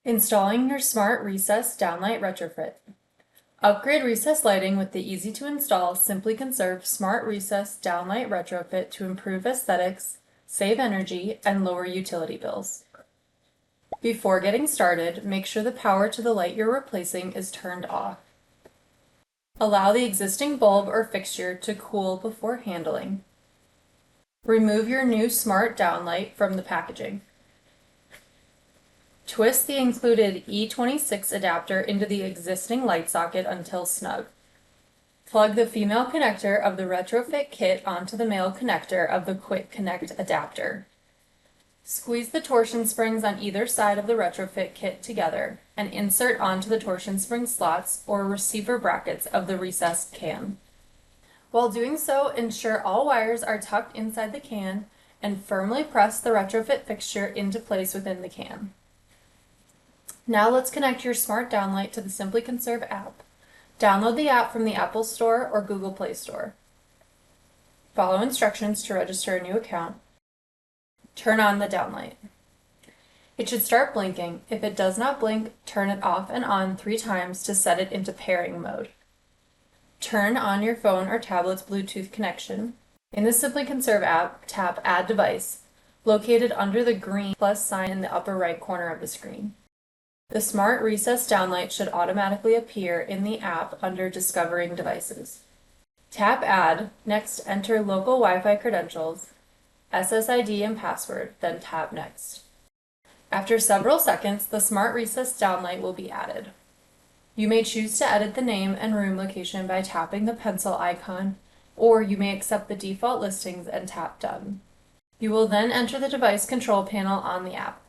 Installing your smart recess downlight retrofit. Upgrade recess lighting with the easy-to-install Simply Conserve Smart Recess Downlight Retrofit to improve aesthetics, save energy, and lower utility bills. Before getting started, make sure the power to the light you're replacing is turned off. Allow the existing bulb or fixture to cool before handling. Remove your new smart downlight from the packaging. Twist the included E26 adapter into the existing light socket until snug. Plug the female connector of the Retrofit kit onto the male connector of the Quick Connect adapter. Squeeze the torsion springs on either side of the Retrofit kit together and insert onto the torsion spring slots or receiver brackets of the recessed can. While doing so, ensure all wires are tucked inside the can and firmly press the Retrofit fixture into place within the can. Now let's connect your smart downlight to the Simply Conserve app. Download the app from the Apple Store or Google Play Store. Follow instructions to register a new account. Turn on the downlight. It should start blinking. If it does not blink, turn it off and on 3 times to set it into pairing mode. Turn on your phone or tablet's Bluetooth connection. In the Simply Conserve app, tap Add Device, located under the green plus sign in the upper right corner of the screen. The Smart Recess Downlight should automatically appear in the app under Discovering Devices. Tap Add, next enter local Wi-Fi credentials, SSID and password, then tap Next. After several seconds, the Smart Recess Downlight will be added. You may choose to edit the name and room location by tapping the pencil icon, or you may accept the default listings and tap Done. You will then enter the device control panel on the app.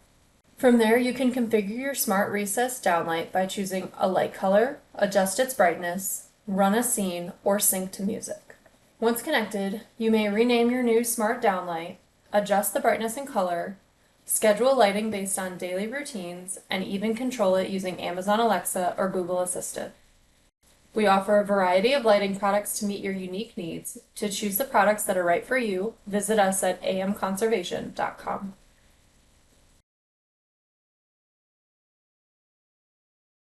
From there, you can configure your Smart Recess Downlight by choosing a light color, adjust its brightness, run a scene, or sync to music. Once connected, you may rename your new Smart Downlight, adjust the brightness and color, schedule lighting based on daily routines, and even control it using Amazon Alexa or Google Assistant. We offer a variety of lighting products to meet your unique needs. To choose the products that are right for you, visit us at amconservation.com.